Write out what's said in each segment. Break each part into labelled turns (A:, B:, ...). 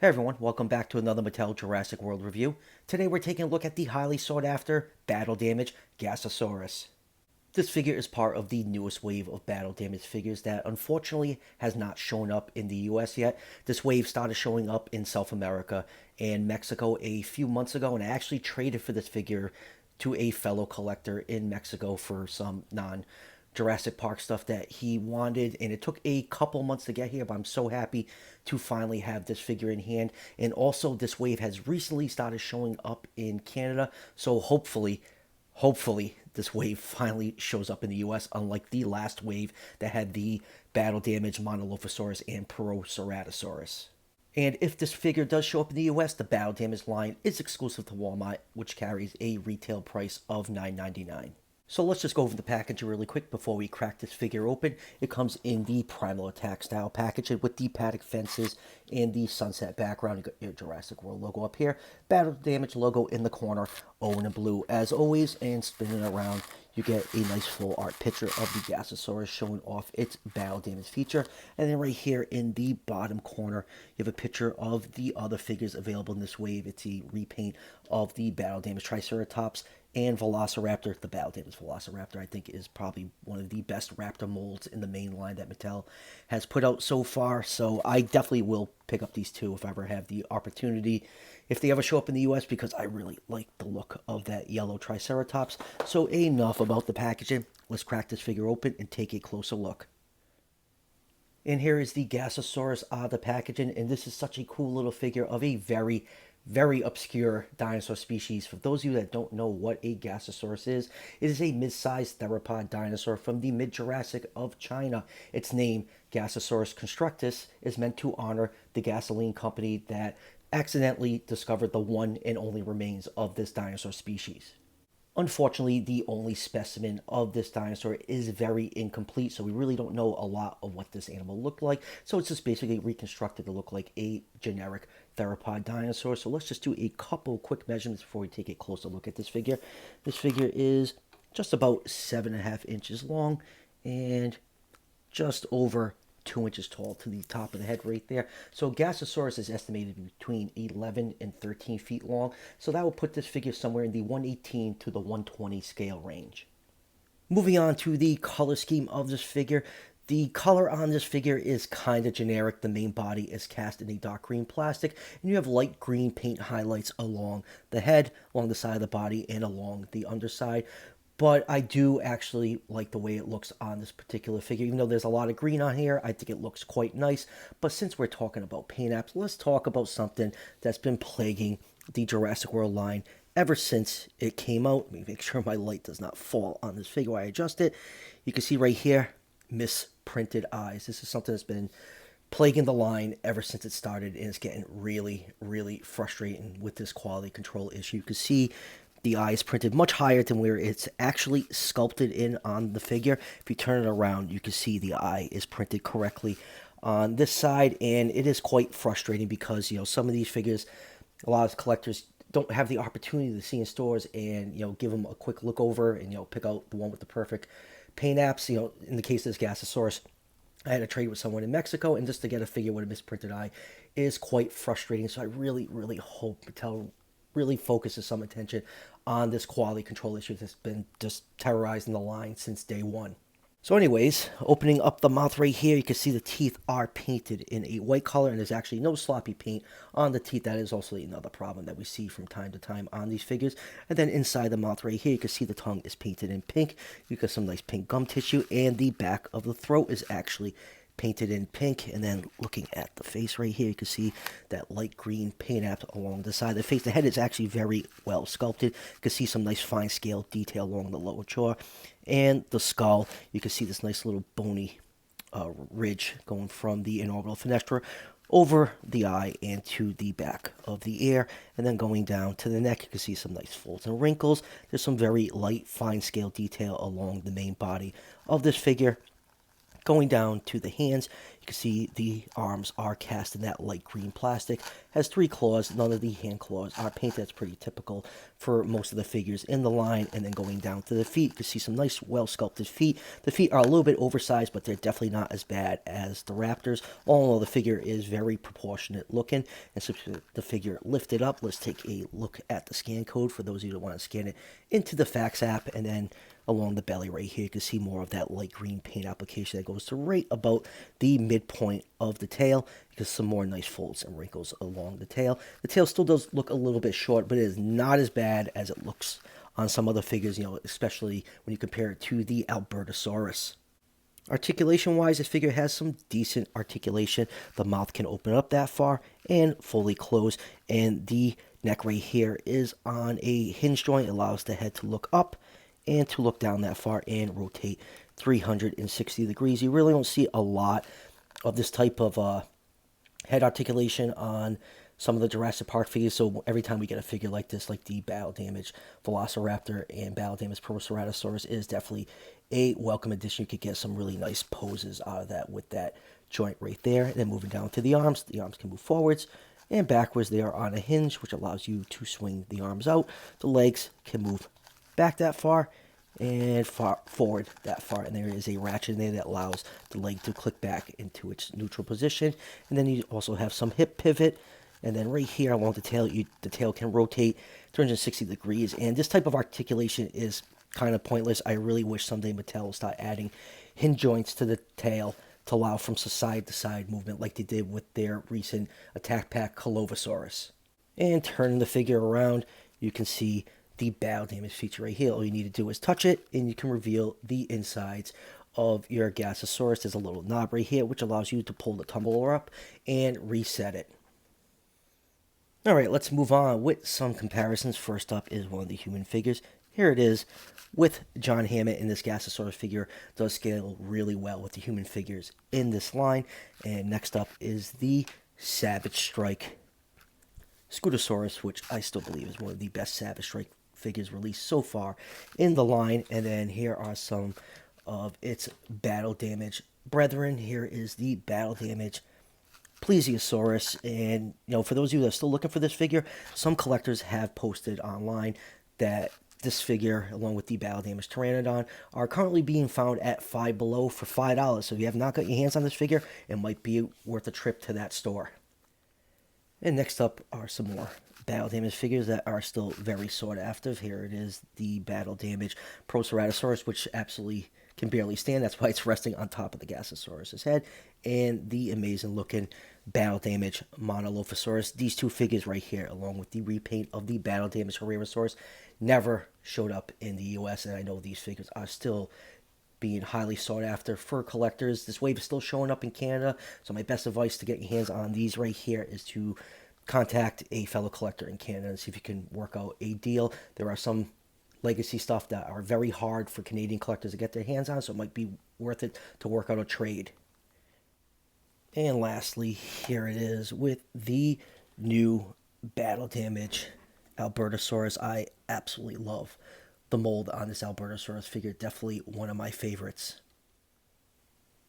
A: Hey everyone, welcome back to another Mattel Jurassic World review. Today we're taking a look at the highly sought after, battle damage Gasosaurus. This figure is part of the newest wave of battle damage figures that unfortunately has not shown up in the US yet. This wave started showing up in South America and Mexico a few months ago, and I actually traded for this figure to a fellow collector in Mexico for some Jurassic Park stuff that he wanted, and it took a couple months to get here, but I'm so happy to finally have this figure in hand. And also, this wave has recently started showing up in Canada, so hopefully this wave finally shows up in the US, unlike the last wave that had the battle damage Monolophosaurus and Proceratosaurus. And if this figure does show up in the US, the battle damage line is exclusive to Walmart, which carries a retail price of $9.99. So let's just go over the packaging really quick before we crack this figure open. It comes in the Primal Attack style packaging with the paddock fences and the sunset background. You got your Jurassic World logo up here, battle damage logo in the corner, Owen in blue as always, and spinning around you get a nice full art picture of the Gasosaurus showing off its battle damage feature. And then right here in the bottom corner, you have a picture of the other figures available in this wave. It's a repaint of the battle damage Triceratops and Velociraptor. The battle damage Velociraptor, I think, is probably one of the best raptor molds in the main line that Mattel has put out so far. So I definitely will pick up these two if I ever have the opportunity, if they ever show up in the US, because I really like the look of that yellow Triceratops. So enough about the packaging. Let's crack this figure open and take a closer look. And here is the Gasosaurus out of the packaging, and this is such a cool little figure of a very obscure dinosaur species. For those of you that don't know what a Gasosaurus is, it is a mid-sized theropod dinosaur from the mid-Jurassic of China. Its name, Gasosaurus constructus, is meant to honor the gasoline company that accidentally discovered the one and only remains of this dinosaur species. Unfortunately, the only specimen of this dinosaur is very incomplete, so we really don't know a lot of what this animal looked like. So it's just basically reconstructed to look like a generic theropod dinosaur. So let's just do a couple quick measurements before we take a closer look at this figure. This figure is just about 7.5 inches long and just over 2 inches tall to the top of the head right there. So Gasosaurus is estimated to be between 11 and 13 feet long. So that will put this figure somewhere in the 118 to the 120 scale range. Moving on to the color scheme of this figure. The color on this figure is kind of generic. The main body is cast in a dark green plastic, and you have light green paint highlights along the head, along the side of the body, and along the underside. But I do actually like the way it looks on this particular figure. Even though there's a lot of green on here, I think it looks quite nice. But since we're talking about paint apps, let's talk about something that's been plaguing the Jurassic World line ever since it came out. Let me make sure my light does not fall on this figure while I adjust it. You can see right here, misprinted eyes. This is something that's been plaguing the line ever since it started, and it's getting really frustrating with this quality control issue. You can see the eye is printed much higher than where it's actually sculpted in on the figure. If you turn it around, you can see the eye is printed correctly on this side, and it is quite frustrating because, you know, some of these figures, a lot of collectors don't have the opportunity to see in stores and, you know, give them a quick look over and, you know, pick out the one with the perfect paint apps. You know, in the case of this Gasosaurus, I had a trade with someone in Mexico, and just to get a figure with a misprinted eye is quite frustrating. So I really hope Mattel really focuses some attention on this quality control issue that's been just terrorizing the line since day one. So anyways, opening up the mouth right here, you can see the teeth are painted in a white color, and there's actually no sloppy paint on the teeth. That is also another problem that we see from time to time on these figures. And then inside the mouth right here, you can see the tongue is painted in pink. You got some nice pink gum tissue, and the back of the throat is actually painted in pink. And then looking at the face right here, you can see that light green paint app along the side of the face. The head is actually very well sculpted. You can see some nice fine scale detail along the lower jaw. And the skull, you can see this nice little bony ridge going from the inorbital fenestra over the eye and to the back of the ear. And then going down to the neck, you can see some nice folds and wrinkles. There's some very light fine scale detail along the main body of this figure. Going down to the hands, you can see the arms are cast in that light green plastic. Has 3 claws. None of the hand claws are painted. That's pretty typical for most of the figures in the line. And then going down to the feet, you can see some nice, well-sculpted feet. The feet are a little bit oversized, but they're definitely not as bad as the Raptors. All in all, the figure is very proportionate looking. And so the figure lifted up, let's take a look at the scan code for those of you that want to scan it into the fax app. And then along the belly right here, you can see more of that light green paint application that goes to right about the midpoint of the tail. Because some more nice folds and wrinkles along the tail. The tail still does look a little bit short, but it is not as bad as it looks on some other figures, especially when you compare it to the Albertosaurus. Articulation-wise, this figure has some decent articulation. The mouth can open up that far and fully close, and the neck right here is on a hinge joint. It allows the head to look up and to look down that far and rotate 360 degrees. You really don't see a lot of this type of head articulation on some of the Jurassic Park figures, so every time we get a figure like this, like the Battle Damage Velociraptor and Battle Damage Proceratosaurus, is definitely a welcome addition. You could get some really nice poses out of that with that joint right there. And then moving down to the arms can move forwards and backwards. They are on a hinge, which allows you to swing the arms out. The legs can move back that far and forward that far, and there is a ratchet in there that allows the leg to click back into its neutral position. And then you also have some hip pivot, and then right here along the tail, the tail can rotate 360 degrees. And this type of articulation is kind of pointless. I really wish someday Mattel will start adding hinge joints to the tail to allow from side to side movement like they did with their recent Attack Pack Colovosaurus. And turning the figure around, you can see the Battle Damage feature right here. All you need to do is touch it, and you can reveal the insides of your Gasosaurus. There's a little knob right here, which allows you to pull the tumbler up and reset it. Alright, let's move on with some comparisons. First up is one of the human figures. Here it is with John Hammond, and this Gasosaurus figure does scale really well with the human figures in this line. And next up is the Savage Strike Scutosaurus, which I still believe is one of the best Savage Strike figures released so far in the line. And then here are some of its Battle Damage brethren. Here is the Battle Damage Plesiosaurus. And for those of you that are still looking for this figure, some collectors have posted online that this figure, along with the Battle Damage Pteranodon, are currently being found at Five Below for $5. So if you have not got your hands on this figure, it might be worth a trip to that store. And next up are some more Battle Damage figures that are still very sought after. Here it is, the Battle Damage Proceratosaurus, which absolutely can barely stand. That's why it's resting on top of the Gasosaurus' head. And the amazing looking Battle Damage Monolophosaurus. These two figures right here, along with the repaint of the Battle Damage Herrerasaurus, never showed up in the US. And I know these figures are still being highly sought after for collectors. This wave is still showing up in Canada, so my best advice to get your hands on these right here is to contact a fellow collector in Canada and see if you can work out a deal. There are some legacy stuff that are very hard for Canadian collectors to get their hands on, so it might be worth it to work out a trade. And lastly, here it is with the new Battle Damage Albertosaurus. I absolutely love the mold on this Albertosaurus figure. Definitely one of my favorites.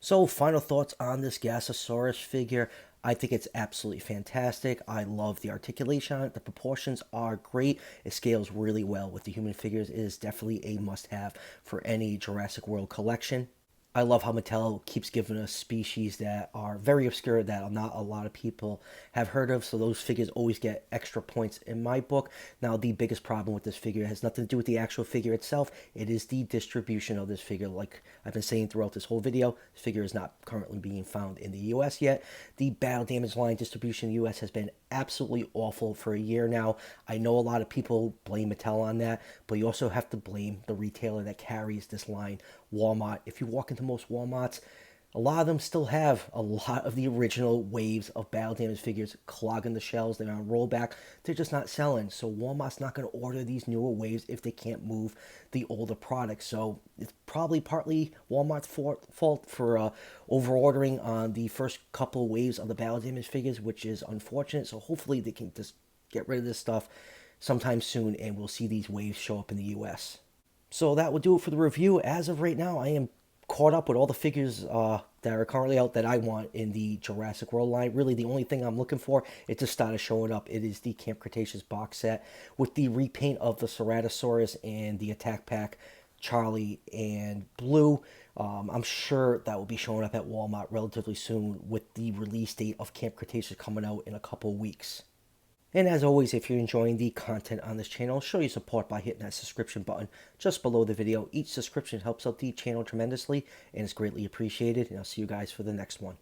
A: So, final thoughts on this Gasosaurus figure. I think it's absolutely fantastic. I love the articulation on it. The proportions are great. It scales really well with the human figures. It is definitely a must-have for any Jurassic World collection. I love how Mattel keeps giving us species that are very obscure, that not a lot of people have heard of, so those figures always get extra points in my book. Now, the biggest problem with this figure has nothing to do with the actual figure itself. It is the distribution of this figure. Like I've been saying throughout this whole video, this figure is not currently being found in the US yet. The Battle Damage line distribution in the US has been absolutely awful for a year now. I know a lot of people blame Mattel on that, but you also have to blame the retailer that carries this line, Walmart. If you walk into most Walmarts, a lot of them still have a lot of the original waves of Battle Damage figures clogging the shelves. They're on rollback. They're just not selling. So Walmart's not going to order these newer waves if they can't move the older products. So it's probably partly Walmart's fault for over-ordering on the first couple waves of the Battle Damage figures, which is unfortunate. So hopefully they can just get rid of this stuff sometime soon, and we'll see these waves show up in the US. So that will do it for the review. As of right now, I am caught up with all the figures that are currently out that I want in the Jurassic World line. Really, the only thing I'm looking for, it just started showing up. It is the Camp Cretaceous box set with the repaint of the Ceratosaurus and the Attack Pack, Charlie and Blue. I'm sure that will be showing up at Walmart relatively soon with the release date of Camp Cretaceous coming out in a couple of weeks. And as always, if you're enjoying the content on this channel, show your support by hitting that subscription button just below the video. Each subscription helps out the channel tremendously and is greatly appreciated. And I'll see you guys for the next one.